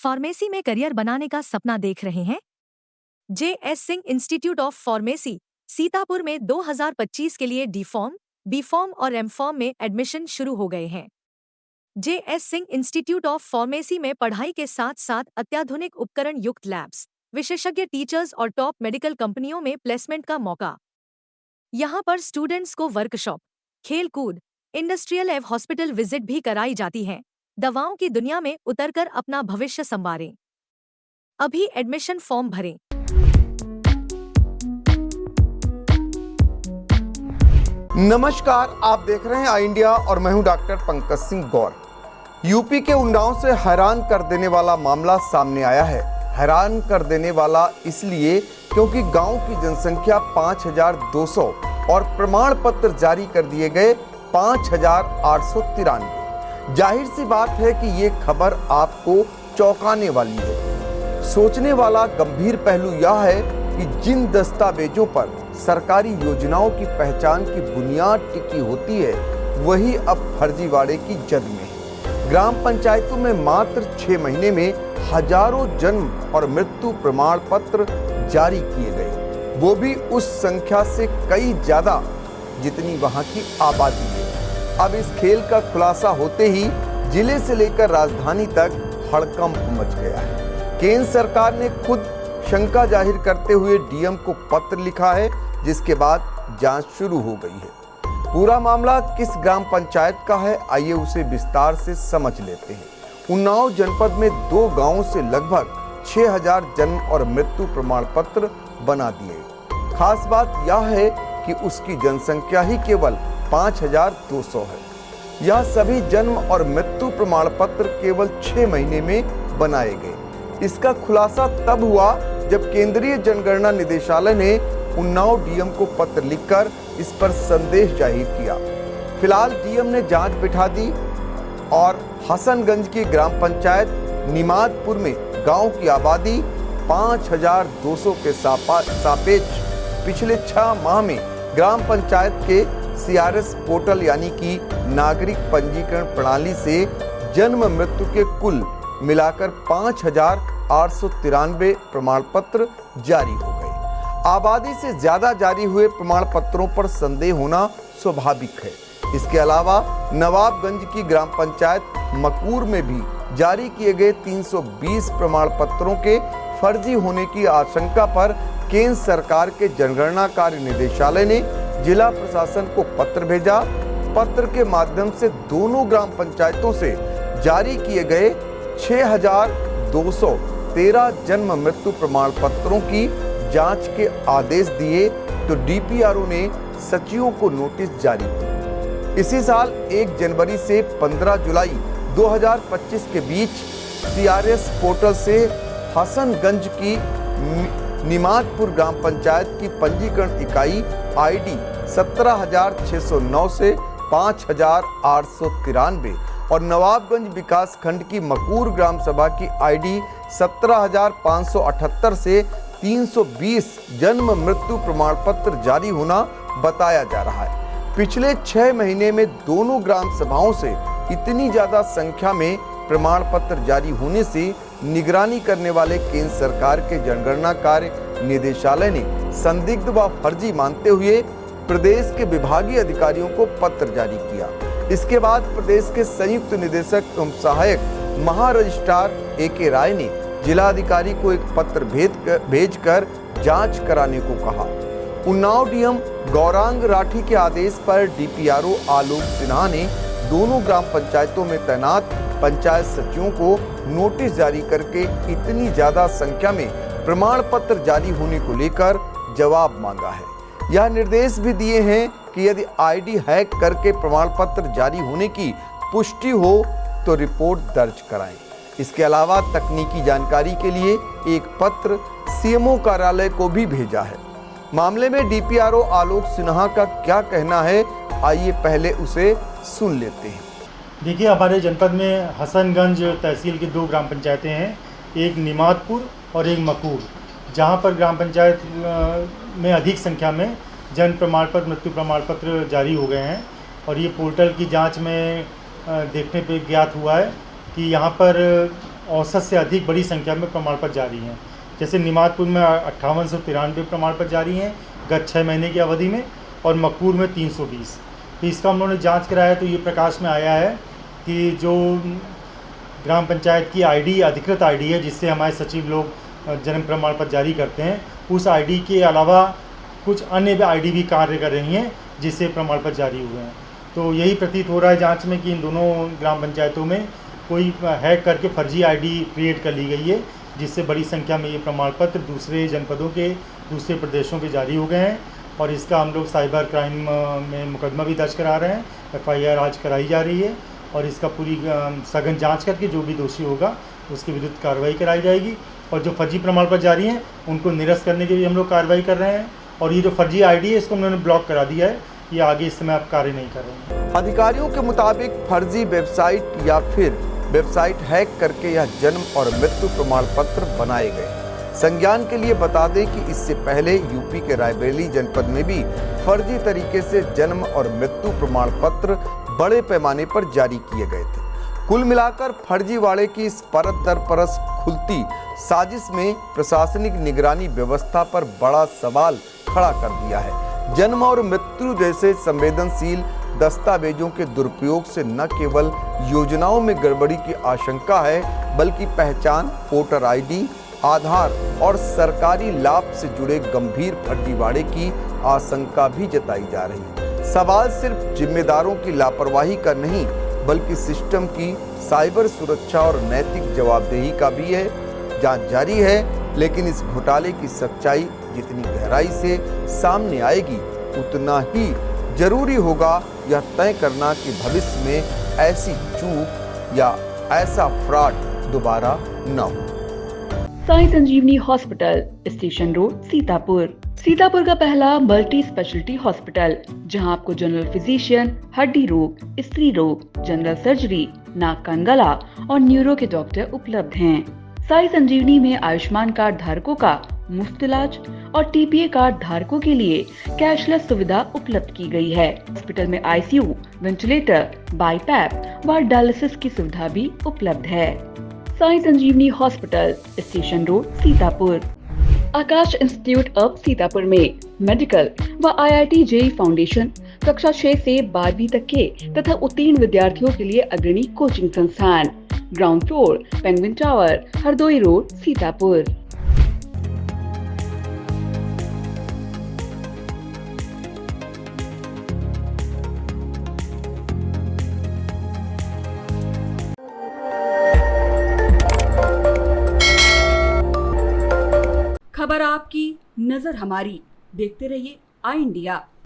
Pharmacy में career बनाने का सपना देख रहे हैं? JS. Singh institute of pharmacy Sitapur में 2025 के लिए डी फॉर्म, बी फॉर्म और एम फॉर्म में एडमिशन शुरू हो गए हैं। JS. Singh institute of pharmacy में पढ़ाई के साथ साथ अत्याधुनिक उपकरण युक्त लैब्स, विशेषज्ञ टीचर्स और टॉप मेडिकल कंपनियों में प्लेसमेंट का मौका। यहाँ पर स्टूडेंट्स को वर्कशॉप, खेल कूद, इंडस्ट्रियल एवं हॉस्पिटल विजिट भी कराई जाती है। दवाओं की दुनिया में उतरकर अपना भविष्य संवारें। अभी एडमिशन फॉर्म भरें। नमस्कार, आप देख रहे हैं आई इंडिया और मैं हूं डॉक्टर पंकज सिंह गौर। यूपी के उन्नाव से हैरान कर देने वाला मामला सामने आया है। हैरान कर देने वाला इसलिए क्योंकि गांव की जनसंख्या 5,200 और प्रमाण पत्र जारी कर दिए गए 5,893। जाहिर सी बात है कि ये खबर आपको चौंकाने वाली है। सोचने वाला गंभीर पहलू यह है कि जिन दस्तावेजों पर सरकारी योजनाओं की पहचान की बुनियाद टिकी होती है, वही अब फर्जीवाड़े की जद में है। ग्राम पंचायतों में मात्र 6 महीने में हजारों जन्म और मृत्यु प्रमाण पत्र जारी किए गए, वो भी उस संख्या से कई ज्यादा जितनी वहां की आबादी है। अब इस खेल का खुलासा होते ही जिले से लेकर राजधानी तक हड़कंप मच गया है। केंद्र सरकार ने खुद शंका जाहिर करते हुए डीएम को पत्र लिखा है, जिसके बाद जांच शुरू हो गई है। पूरा मामला किस ग्राम पंचायत का है, आइए उसे विस्तार से समझ लेते हैं। उन्नाव जनपद में 2 गांवों से लगभग 6,000 जन्म और मृत्यु प्रमाण पत्र बना दिए। खास बात यह है कि उसकी जनसंख्या ही केवल 5,200 है। यह सभी जन्म और मृत्यु प्रमाण पत्र केवल 6 महीने में बनाए गए। इसका खुलासा तब हुआ जब केंद्रीय जनगणना निदेशालय ने उन्नाव डीएम को पत्र लिखकर इस पर संदेश जाहिर किया। फिलहाल डीएम ने जांच बिठा दी और हसनगंज की ग्राम पंचायत निमादपुर में गांव की आबादी 5,200 के सापेक्ष पिछले 6 माह में ग्राम पंचायत के सीआरएस पोर्टल यानी कि नागरिक पंजीकरण प्रणाली से जन्म मृत्यु के कुल मिलाकर 5,893 प्रमाण पत्र जारी हो गए। आबादी से ज्यादा जारी हुए प्रमाण पत्रों पर संदेह होना स्वाभाविक है। इसके अलावा नवाबगंज की ग्राम पंचायत मकूर में भी जारी किए गए 320 प्रमाण पत्रों के फर्जी होने की आशंका पर केंद्र सरकार के जनगणना कार्य निदेशालय ने जिला प्रशासन को पत्र भेजा। पत्र के माध्यम से दोनों ग्राम पंचायतों से जारी किए गए 6,213 जन्म मृत्यु प्रमाण पत्रों की जांच के आदेश दिए तो डीपीआरओ ने सचिवों को नोटिस जारी किया। इसी साल 1 जनवरी से 15 जुलाई 2025 के बीच सीआरएस पोर्टल से हसनगंज की निमादपुर ग्राम पंचायत की पंजीकरण इकाई आईडी 17,609 से 5,893 और नवाबगंज विकास खंड की मकूर ग्राम सभा की आईडी 17,578 से 320 जन्म मृत्यु प्रमाण पत्र जारी होना बताया जा रहा है। पिछले 6 महीने में दोनों ग्राम सभाओं से इतनी ज्यादा संख्या में प्रमाण पत्र जारी होने से निगरानी करने वाले केंद्र सरकार के जनगणना कार्य निदेशालय ने संदिग्ध व फर्जी मानते हुए प्रदेश के विभागीय अधिकारियों को पत्र जारी किया। इसके बाद प्रदेश के संयुक्त निदेशक एवं सहायक महारजिस्ट्रार ए.के. राय ने जिलाधिकारी को एक पत्र भेजकर जांच कराने को कहा। उन्नाव डीएम गौरांग राठी के आदेश पर डीपीआरओ आलोक सिन्हा ने दोनों ग्राम पंचायतों में तैनात पंचायत सचिवों को नोटिस जारी करके इतनी ज्यादा संख्या में प्रमाण पत्र जारी होने को लेकर जवाब मांगा है। यह निर्देश भी दिए हैं कि यदि आईडी हैक करके प्रमाण पत्र जारी होने की पुष्टि हो तो रिपोर्ट दर्ज कराएं। इसके अलावा तकनीकी जानकारी के लिए एक पत्र सीएमओ कार्यालय को भी भेजा है। मामले में डीपीआरओ आलोक सिन्हा का क्या कहना है, आइए पहले उसे सुन लेते हैं। देखिए, हमारे जनपद में हसनगंज तहसील की 2 ग्राम पंचायतें हैं, एक निमादपुर और एक मकूर, जहां पर ग्राम पंचायत में अधिक संख्या में जन्म प्रमाण पत्र, मृत्यु प्रमाण पत्र जारी हो गए हैं। और ये पोर्टल की जांच में देखने पे ज्ञात हुआ है कि यहाँ पर औसत से अधिक बड़ी संख्या में प्रमाण पत्र जारी हैं। जैसे निमातपुर में 5893 प्रमाण पत्र जारी हैं गत 6 महीने की अवधि में, और मकूर में 320। तो इसका हम लोगों ने जाँच कराया तो ये प्रकाश में आया है कि जो ग्राम पंचायत की आईडी अधिकृत आईडी है जिससे हमारे सचिव लोग जन्म प्रमाण पत्र जारी करते हैं, उस आईडी के अलावा कुछ अन्य आईडी भी कार्य कर रही हैं जिससे प्रमाण पत्र जारी हुए हैं। तो यही प्रतीत हो रहा है जांच में कि इन दोनों ग्राम पंचायतों में कोई हैक करके फर्जी आईडी क्रिएट कर ली गई है, जिससे बड़ी संख्या में ये प्रमाण पत्र दूसरे जनपदों के, दूसरे प्रदेशों के जारी हो गए हैं। और इसका हम लोग साइबर क्राइम में मुकदमा भी दर्ज करा रहे हैं, FIR आज कराई जा रही है, और इसका पूरी सघन जांच करके जो भी दोषी होगा उसके विरुद्ध कार्रवाई कराई जाएगी। और जो फर्जी प्रमाण पत्र जारी हैं उनको निरस्त करने के लिए हम लोग कार्रवाई कर रहे हैं। और ये जो फर्जी आईडी है इसको उन्होंने ब्लॉक करा दिया है, ये आगे इस समय आप कार्य नहीं कर रहे हैं। अधिकारियों के मुताबिक फर्जी वेबसाइट या फिर वेबसाइट हैक करके यह जन्म और मृत्यु प्रमाण पत्र बनाए गए। संज्ञान के लिए बता दें कि इससे पहले यूपी के रायबरेली जनपद में भी फर्जी तरीके से जन्म और मृत्यु प्रमाण पत्र बड़े पैमाने पर जारी किए गए थे। कुल मिलाकर फर्जीवाड़े की इस परत दर परत खुलती साजिश में प्रशासनिक निगरानी व्यवस्था पर बड़ा सवाल खड़ा कर दिया है। जन्म और मृत्यु जैसे संवेदनशील दस्तावेजों के दुरुपयोग से न केवल योजनाओं में गड़बड़ी की आशंका है, बल्कि पहचान, वोटर आईडी, आधार और सरकारी लाभ से जुड़े गंभीर फर्जीवाड़े की आशंका भी जताई जा रही है। सवाल सिर्फ जिम्मेदारों की लापरवाही का नहीं, बल्कि सिस्टम की साइबर सुरक्षा और नैतिक जवाबदेही का भी है। जांच जारी है, लेकिन इस घोटाले की सच्चाई जितनी गहराई से सामने आएगी, उतना ही जरूरी होगा यह तय करना कि भविष्य में ऐसी चूक या ऐसा फ्रॉड दोबारा न हो। Sai Sanjeevani hospital, station road, Sitapur. Sitapur का पहला मल्टी स्पेशलिटी हॉस्पिटल, जहां आपको जनरल फिजिशियन, हड्डी रोग, स्त्री रोग, जनरल सर्जरी, नाक कान गला और न्यूरो के डॉक्टर उपलब्ध हैं। साई संजीवनी में आयुष्मान कार्ड धारकों का मुफ्त इलाज और TPA कार्ड धारकों के लिए कैशलेस सुविधा उपलब्ध की गई है। हॉस्पिटल में ICU, वेंटिलेटर, बाईपैप व डायलिसिस की सुविधा भी उपलब्ध है। Sai Sanjeevani hospital, station road, Sitapur. Akash institute of Sitapur में मेडिकल व IIT JEE फाउंडेशन कक्षा 6 से 12वीं तक के तथा उत्तीर्ण विद्यार्थियों के लिए अग्रणी कोचिंग संस्थान। Ground floor, penguin tower, Hardoi road, Sitapur. खबर आपकी, नजर हमारी। देखते रहिए आई इंडिया।